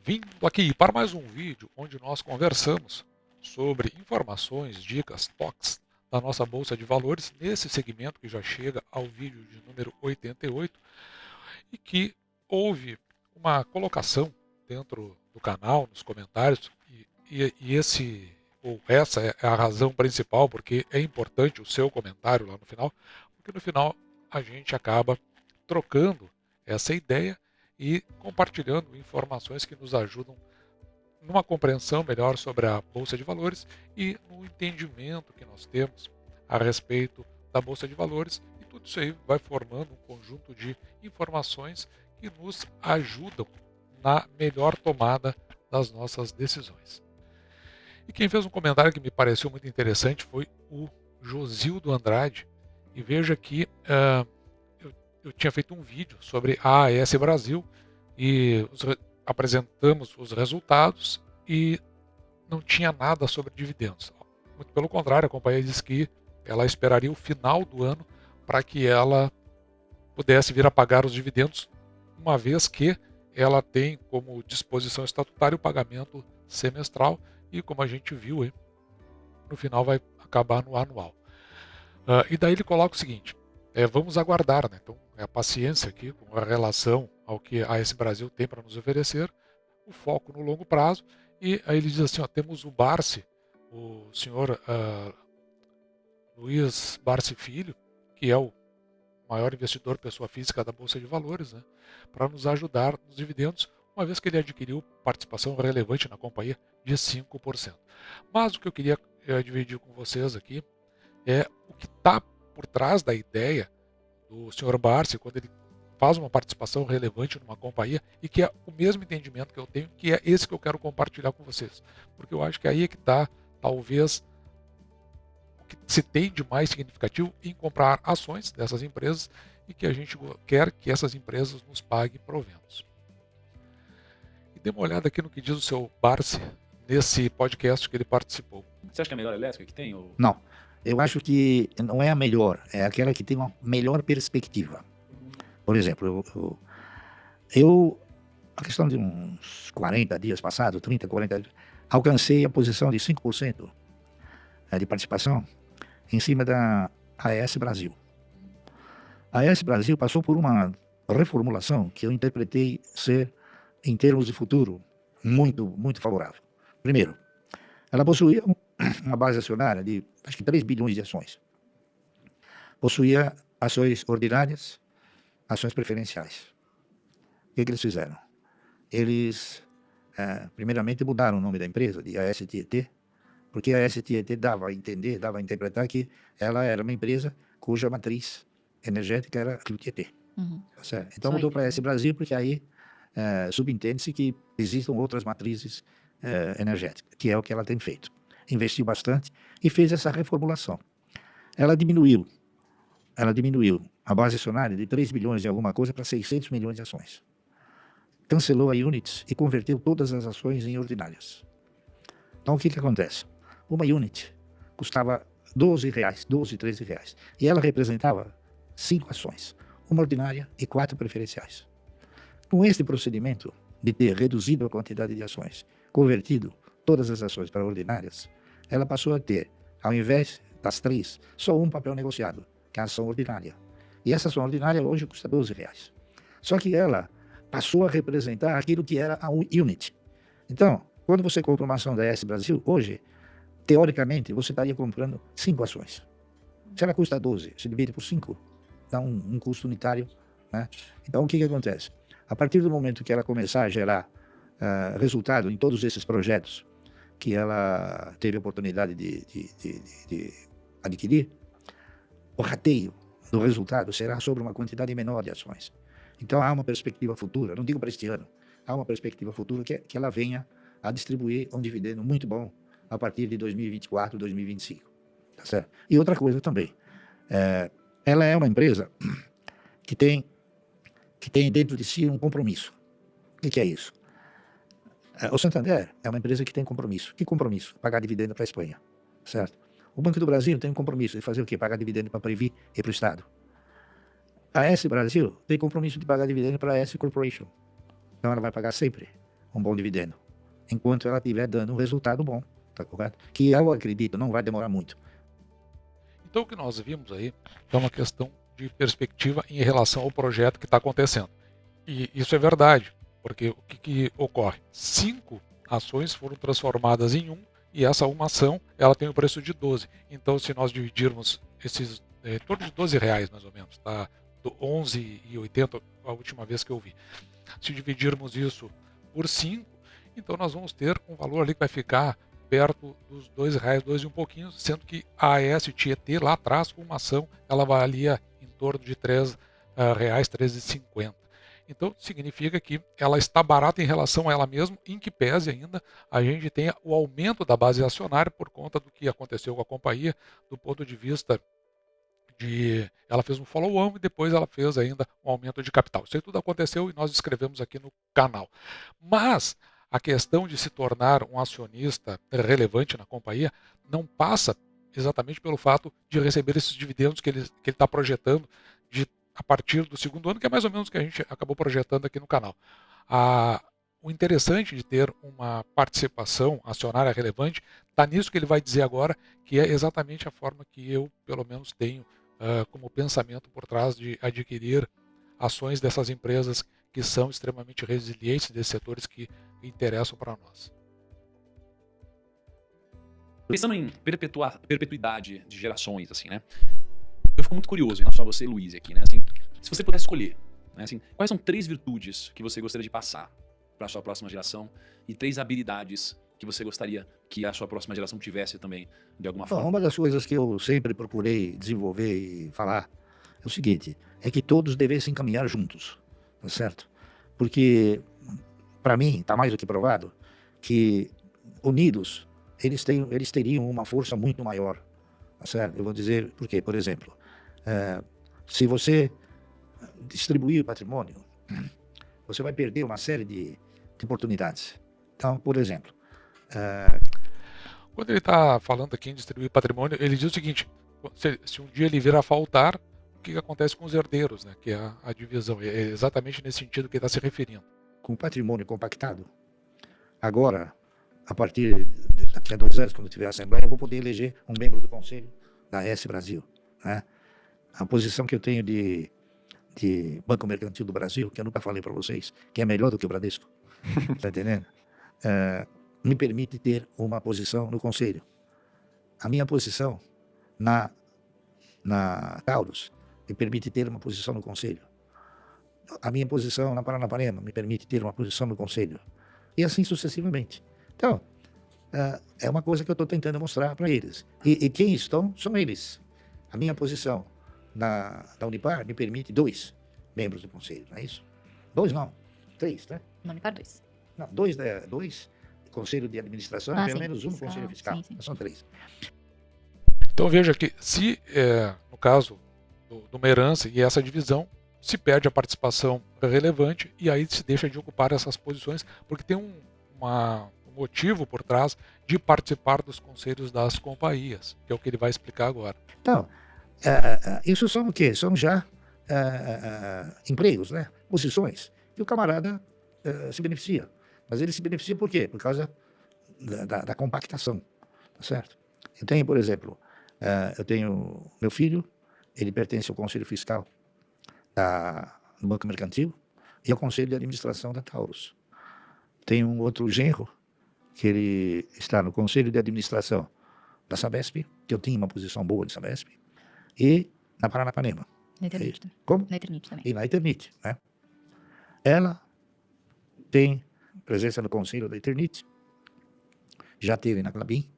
Vindo aqui para mais um vídeo onde nós conversamos sobre informações, dicas, toques da nossa Bolsa de Valores nesse segmento que já chega ao vídeo de número 88 e que houve uma colocação dentro do canal, nos comentários, e esse ou essa é a razão principal porque é importante o seu comentário lá no final, porque no final a gente acaba trocando essa ideia e compartilhando informações que nos ajudam numa compreensão melhor sobre a Bolsa de Valores e no entendimento que nós temos a respeito da Bolsa de Valores. E tudo isso aí vai formando um conjunto de informações que nos ajudam na melhor tomada das nossas decisões. E quem fez um comentário que me pareceu muito interessante foi o Josildo Andrade. E veja que eu tinha feito um vídeo sobre a AES Brasil e apresentamos os resultados e não tinha nada sobre dividendos. Muito pelo contrário, a companhia disse que ela esperaria o final do ano para que ela pudesse vir a pagar os dividendos, uma vez que ela tem como disposição estatutária o pagamento semestral e, como a gente viu, no final vai acabar no anual. E daí ele coloca o seguinte: vamos aguardar, né? Então, é a paciência aqui com relação ao que a AES Brasil tem para nos oferecer, o foco no longo prazo. E aí ele diz assim: ó, temos o Barsi, o senhor Luiz Barsi Filho, que é o maior investidor pessoa física da Bolsa de Valores, né, para nos ajudar nos dividendos, uma vez que ele adquiriu participação relevante na companhia de 5%. Mas o que eu queria dividir com vocês aqui é o que está por trás da ideia do Sr. Barsi quando ele faz uma participação relevante numa companhia e que é o mesmo entendimento que eu tenho, que é esse que eu quero compartilhar com vocês. Porque eu acho que aí é que está, talvez, o que se tem de mais significativo em comprar ações dessas empresas e que a gente quer que essas empresas nos paguem proventos. E dê uma olhada aqui no que diz o seu Barsi nesse podcast que ele participou. Você acha que é a melhor elétrica que tem? Ou... Não, eu acho que não é a melhor, é aquela que tem uma melhor perspectiva. Por exemplo, a questão de uns 40 dias passados, 30, 40 dias, alcancei a posição de 5% de participação em cima da AES Brasil. A AES Brasil passou por uma reformulação que eu interpretei ser, em termos de futuro, muito, muito favorável. Primeiro, ela possuía uma base acionária de, acho que 3 bilhões de ações. Possuía ações ordinárias, ações preferenciais. O que eles fizeram? Eles, primeiramente, mudaram o nome da empresa de AES Tietê, porque a AES Tietê dava a entender, dava a interpretar que ela era uma empresa cuja matriz energética era Rio Tietê. Certo? Então mudou para a AES Brasil, porque aí subentende-se que existam outras matrizes energéticas, que é o que ela tem feito. Investiu bastante e fez essa reformulação. Ela diminuiu a base acionária de 3 bilhões de alguma coisa para 600 milhões de ações. Cancelou a units e converteu todas as ações em ordinárias. Então o que acontece? Uma unit custava R$12, 12, 13 reais. E ela representava 5 ações, uma ordinária e 4 preferenciais. Com este procedimento de ter reduzido a quantidade de ações, convertido todas as ações para ordinárias, ela passou a ter, ao invés das 3, só um papel negociado, que é a ação ordinária. E essa ação ordinária hoje custa R$12. Só que ela passou a representar aquilo que era a unit. Então, quando você compra uma ação da AES Brasil, hoje, teoricamente, você estaria comprando 5 ações. Se ela custa 12, se divide por 5, dá um custo unitário, né? Então, o que acontece? A partir do momento que ela começar a gerar resultado em todos esses projetos que ela teve a oportunidade de adquirir, o rateio do resultado será sobre uma quantidade menor de ações. Então, há uma perspectiva futura, não digo para este ano, há uma perspectiva futura que ela venha a distribuir um dividendo muito bom a partir de 2024, 2025. Tá certo? E outra coisa também, ela é uma empresa que tem dentro de si um compromisso. O que é isso? O Santander é uma empresa que tem compromisso. Que compromisso? Pagar dividendo para a Espanha. Certo? O Banco do Brasil tem um compromisso de fazer o quê? Pagar dividendo para a Previ e para o Estado. A AES Brasil tem compromisso de pagar dividendo para a AES Corporation. Então ela vai pagar sempre um bom dividendo, enquanto ela estiver dando um resultado bom, tá correto? Que eu acredito, não vai demorar muito. Então o que nós vimos aí é uma questão de perspectiva em relação ao projeto que está acontecendo. E isso é verdade, porque o que ocorre? 5 ações foram transformadas em 1 e essa uma ação ela tem o preço de 12. Então se nós dividirmos esses em torno de R$ 12 mais ou menos, tá? Do 11,80 a última vez que eu vi. Se dividirmos isso por 5, então nós vamos ter um valor ali que vai ficar perto dos R$ 2 e um pouquinho, sendo que a AES Tietê lá atrás, com uma ação, ela valia em torno de R$ 3,50. Então significa que ela está barata em relação a ela mesma, em que pese ainda a gente tenha o aumento da base acionária por conta do que aconteceu com a companhia, do ponto de vista ela fez um follow-on e depois ela fez ainda um aumento de capital. Isso aí tudo aconteceu e nós escrevemos aqui no canal. Mas a questão de se tornar um acionista relevante na companhia não passa exatamente pelo fato de receber esses dividendos que ele está projetando a partir do segundo ano, que é mais ou menos o que a gente acabou projetando aqui no canal. O interessante de ter uma participação acionária relevante está nisso que ele vai dizer agora, que é exatamente a forma que eu, pelo menos, tenho como pensamento por trás de adquirir ações dessas empresas que são extremamente resilientes, desses setores que interessam para nós. Pensando em perpetuidade de gerações, assim, né? Eu fico muito curioso em relação a você, Luiz, aqui, né? Assim, se você pudesse escolher, né? Assim, quais são 3 virtudes que você gostaria de passar para a sua próxima geração e 3 habilidades que você gostaria que a sua próxima geração tivesse também, de alguma forma? Uma das coisas que eu sempre procurei desenvolver e falar é o seguinte, é que todos devessem caminhar juntos, tá certo? Porque, para mim, está mais do que provado que unidos eles teriam uma força muito maior, tá certo? Eu vou dizer por quê. Por exemplo, se você distribuir o patrimônio, você vai perder uma série de oportunidades. Então, por exemplo, quando ele está falando aqui em distribuir patrimônio, ele diz o seguinte: se um dia ele vir a faltar, o que acontece com os herdeiros, né? Que é a divisão. É exatamente nesse sentido que ele está se referindo. Com o patrimônio compactado, agora, a partir daqui a 2 anos, quando tiver a Assembleia, eu vou poder eleger um membro do Conselho da AES Brasil, né? A posição que eu tenho de Banco Mercantil do Brasil, que eu nunca falei para vocês, que é melhor do que o Bradesco, tá entendendo? Me permite ter uma posição no Conselho. A minha posição na Taurus me permite ter uma posição no Conselho. A minha posição na Paranapanema me permite ter uma posição no Conselho. E assim sucessivamente. Então, é uma coisa que eu estou tentando mostrar para eles. E quem estão são eles. A minha posição da Unipar me permite 2 membros do Conselho, não é isso? 2 não, 3, né? Na Unipar 2. Não, 2 Conselho de Administração e pelo menos 1 Conselho Fiscal. Sim. São 3. Então veja que se, no caso de uma herança e essa divisão, se perde a participação relevante e aí se deixa de ocupar essas posições, porque tem um motivo por trás de participar dos conselhos das companhias, que é o que ele vai explicar agora. Então, isso são o quê? São já empregos, né? Posições que o camarada se beneficia. Mas ele se beneficia por quê? Por causa da compactação, tá certo? Eu tenho, por exemplo, meu filho, ele pertence ao Conselho Fiscal do Banco Mercantil e ao Conselho de Administração da Taurus. Tem um outro genro, que ele está no Conselho de Administração da Sabesp, que eu tinha uma posição boa de Sabesp, e na Paranapanema. Na Eternit também. Como? Na Eternit também. E na Eternit, né? Ela tem presença no Conselho da Eternit, já teve na Clabin.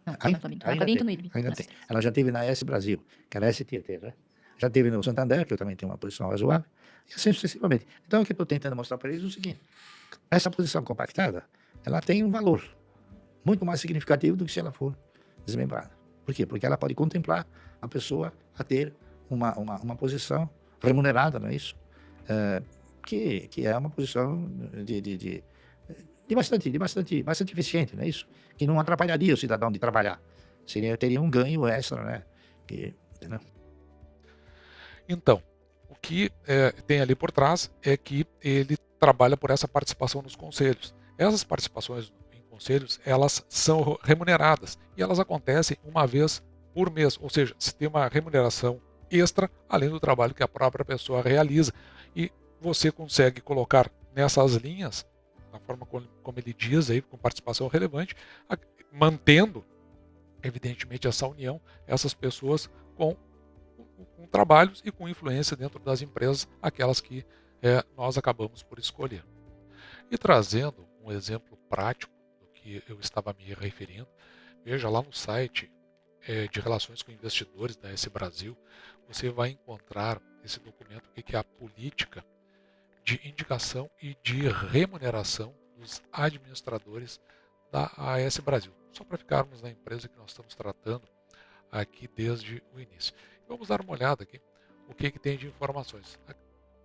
Não, na Clabin. Na Clabin também. Ainda tem. Ela já teve na AES Brasil, que era a STT, né? Já teve no Santander, que eu também tenho uma posição razoável, e assim sucessivamente. Então, o que eu estou tentando mostrar para eles é o seguinte: essa posição compactada, ela tem um valor muito mais significativo do que se ela for desmembrada. Por quê? Porque ela pode contemplar a pessoa a ter uma posição remunerada, não é isso? Que é uma posição bastante eficiente, não é isso? Que não atrapalharia o cidadão de trabalhar. Teria um ganho extra, né? Entendeu? Então, o que tem ali por trás é que ele trabalha por essa participação nos conselhos. Essas participações em conselhos, elas são remuneradas e elas acontecem uma vez por mês, ou seja, se tem uma remuneração extra, além do trabalho que a própria pessoa realiza. E você consegue colocar nessas linhas, da forma como ele diz aí, com participação relevante, mantendo, evidentemente, essa união, essas pessoas com trabalhos e com influência dentro das empresas, aquelas que nós acabamos por escolher. E trazendo um exemplo prático do que eu estava me referindo, veja lá no site de relações com investidores da AS Brasil, você vai encontrar esse documento que é a política de indicação e de remuneração dos administradores da AS Brasil. Só para ficarmos na empresa que nós estamos tratando aqui desde o início. Vamos dar uma olhada aqui o que tem de informações.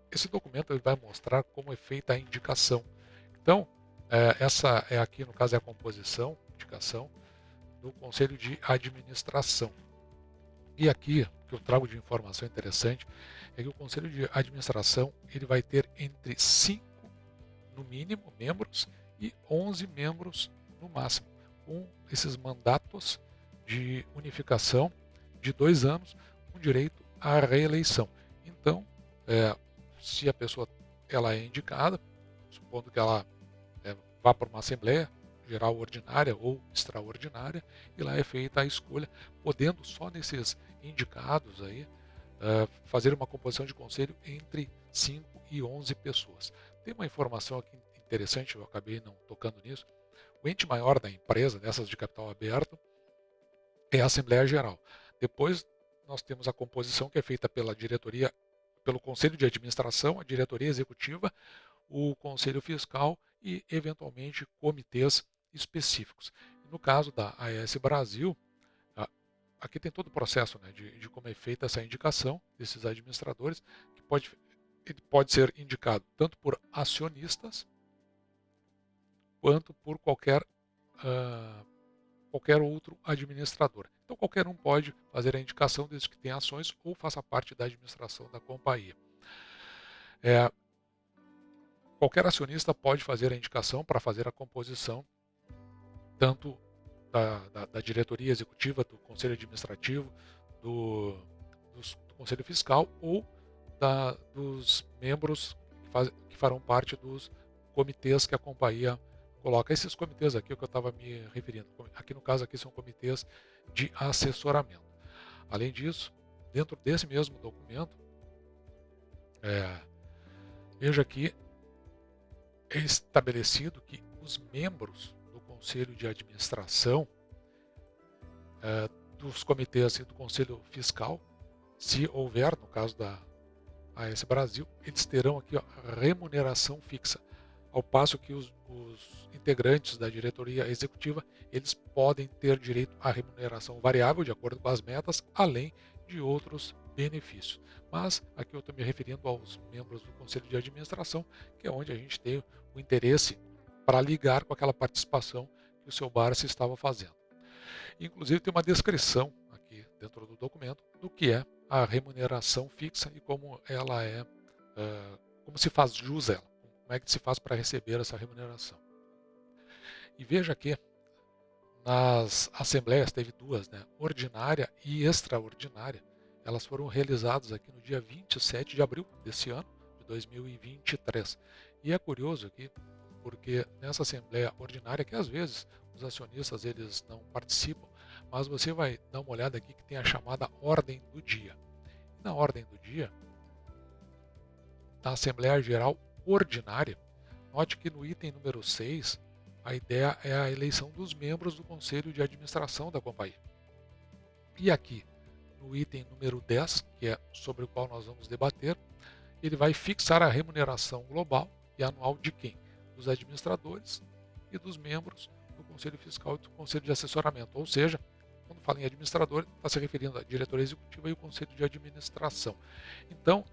Esse documento ele vai mostrar como é feita a indicação. Então, essa aqui no caso é a composição, indicação do Conselho de Administração. E aqui, o que eu trago de informação interessante é que o Conselho de Administração ele vai ter entre 5, no mínimo, membros e 11 membros no máximo, com esses mandatos de unificação de 2 anos, com direito à reeleição. Então, se a pessoa ela é indicada, supondo que ela vá para uma Assembleia Geral Ordinária ou Extraordinária, e lá é feita a escolha, podendo só nesses indicados aí fazer uma composição de conselho entre 5 e 11 pessoas. Tem uma informação aqui interessante, eu acabei não tocando nisso. O ente maior da empresa, dessas de capital aberto, é a Assembleia Geral. Depois nós temos a composição que é feita pela diretoria, pelo Conselho de Administração, a diretoria executiva, o Conselho Fiscal e, eventualmente, comitês específicos. No caso da AS Brasil, aqui tem todo o processo, né, de como é feita essa indicação desses administradores, que ele pode ser indicado tanto por acionistas quanto por qualquer outro administrador. Então qualquer um pode fazer a indicação desde que tenha ações ou faça parte da administração da companhia. Qualquer acionista pode fazer a indicação para fazer a composição tanto da diretoria executiva, do conselho administrativo, do conselho fiscal ou dos membros que farão parte dos comitês que a companhia coloca. Esses comitês aqui é o que eu estava me referindo. Aqui no caso aqui são comitês de assessoramento. Além disso, dentro desse mesmo documento, veja aqui, é estabelecido que os membros do Conselho de Administração, dos comitês e do Conselho Fiscal, se houver, no caso da AS Brasil, eles terão aqui remuneração fixa, ao passo que os integrantes da diretoria executiva, eles podem ter direito à remuneração variável de acordo com as metas, além de outros benefícios. Mas aqui eu estou me referindo aos membros do Conselho de Administração, que é onde a gente tem o interesse para ligar com aquela participação que o seu Barsi estava fazendo. Inclusive tem uma descrição aqui dentro do documento do que é a remuneração fixa e como ela como se faz jus a ela, como é que se faz para receber essa remuneração. E veja que nas assembleias teve 2, né, ordinária e extraordinária. Elas foram realizadas aqui no dia 27 de abril desse ano, de 2023. E é curioso aqui, porque nessa assembleia ordinária, que às vezes os acionistas eles não participam, mas você vai dar uma olhada aqui que tem a chamada ordem do dia. E na ordem do dia, na Assembleia Geral Ordinária, note que no item número 6, a ideia é a eleição dos membros do Conselho de Administração da companhia. E aqui, no item número 10, que é sobre o qual nós vamos debater, ele vai fixar a remuneração global e anual de quem? Dos administradores e dos membros do Conselho Fiscal e do Conselho de Assessoramento. Ou seja, quando fala em administrador, está se referindo à diretoria executiva e o Conselho de Administração. Então,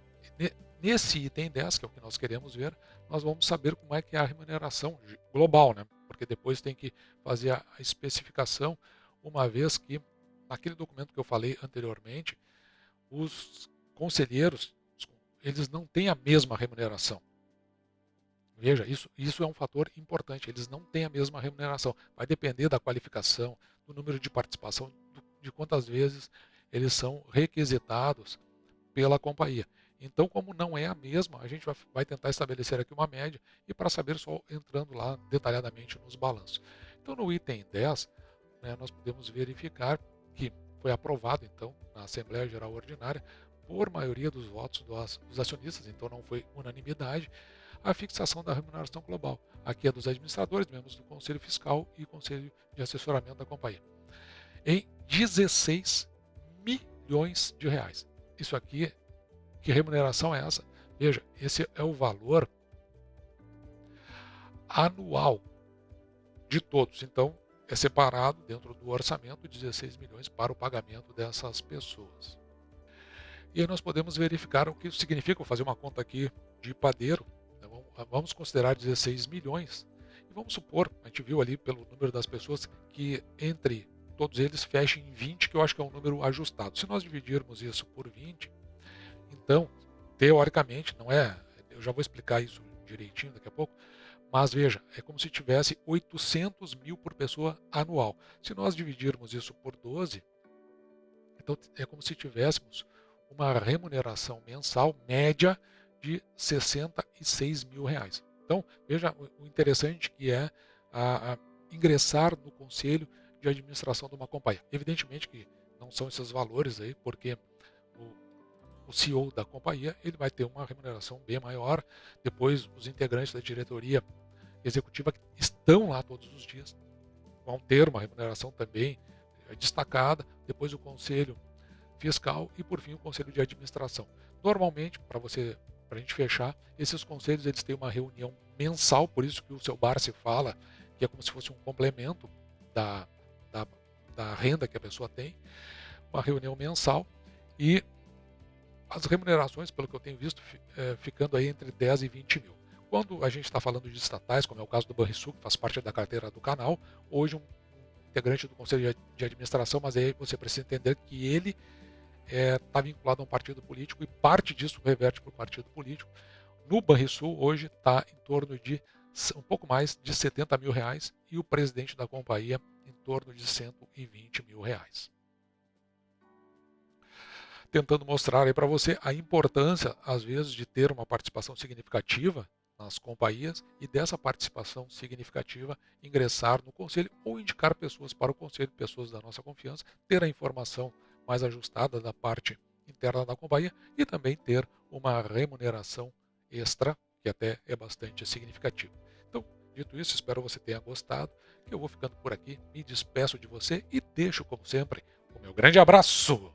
nesse item 10, que é o que nós queremos ver, nós vamos saber como é que é a remuneração global, né? Porque depois tem que fazer a especificação, uma vez que naquele documento que eu falei anteriormente, os conselheiros, eles não têm a mesma remuneração. Veja, isso é um fator importante. Eles não têm a mesma remuneração. Vai depender da qualificação, do número de participação, de quantas vezes eles são requisitados pela companhia. Então, como não é a mesma, a gente vai tentar estabelecer aqui uma média e para saber só entrando lá detalhadamente nos balanços. Então, no item 10, né, nós podemos verificar que foi aprovado, então, na Assembleia Geral Ordinária, por maioria dos votos dos acionistas, então não foi unanimidade, a fixação da remuneração global. Aqui é dos administradores, membros do Conselho Fiscal e Conselho de Assessoramento da companhia, em 16 milhões de reais. Isso aqui, que remuneração é essa? Veja, esse é o valor anual de todos. Então, é separado dentro do orçamento 16 milhões para o pagamento dessas pessoas. E aí nós podemos verificar o que isso significa. Vou fazer uma conta aqui de padeiro. Então, vamos considerar 16 milhões. E vamos supor, a gente viu ali pelo número das pessoas, que entre todos eles fechem em 20, que eu acho que é um número ajustado. Se nós dividirmos isso por 20, então, teoricamente, não é, eu já vou explicar isso direitinho daqui a pouco, mas veja, é como se tivesse 800 mil por pessoa anual. Se nós dividirmos isso por 12, então é como se tivéssemos uma remuneração mensal média de 66 mil reais. Então, veja o interessante que é a ingressar no conselho de administração de uma companhia. Evidentemente que não são esses valores aí, porque o CEO da companhia ele vai ter uma remuneração bem maior. Depois, os integrantes da diretoria executiva que estão lá todos os dias vão ter uma remuneração também destacada. Depois, o conselho fiscal e, por fim, o conselho de administração. Normalmente, para a gente fechar, esses conselhos eles têm uma reunião mensal, por isso que o seu Barsi fala que é como se fosse um complemento da renda que a pessoa tem, uma reunião mensal, e as remunerações, pelo que eu tenho visto, ficando aí entre 10 e 20 mil. Quando a gente está falando de estatais, como é o caso do Banrisul, que faz parte da carteira do canal, hoje um integrante do Conselho de Administração, mas aí você precisa entender que ele está vinculado a um partido político e parte disso reverte para o partido político. No Banrisul, hoje, está em torno de um pouco mais de 70 mil reais e o presidente da companhia em torno de 120 mil reais. Tentando mostrar aí para você a importância, às vezes, de ter uma participação significativa nas companhias e dessa participação significativa ingressar no conselho ou indicar pessoas para o conselho, pessoas da nossa confiança, ter a informação mais ajustada da parte interna da companhia e também ter uma remuneração extra, que até é bastante significativa. Então, dito isso, espero você tenha gostado, que eu vou ficando por aqui, me despeço de você e deixo, como sempre, o meu grande abraço!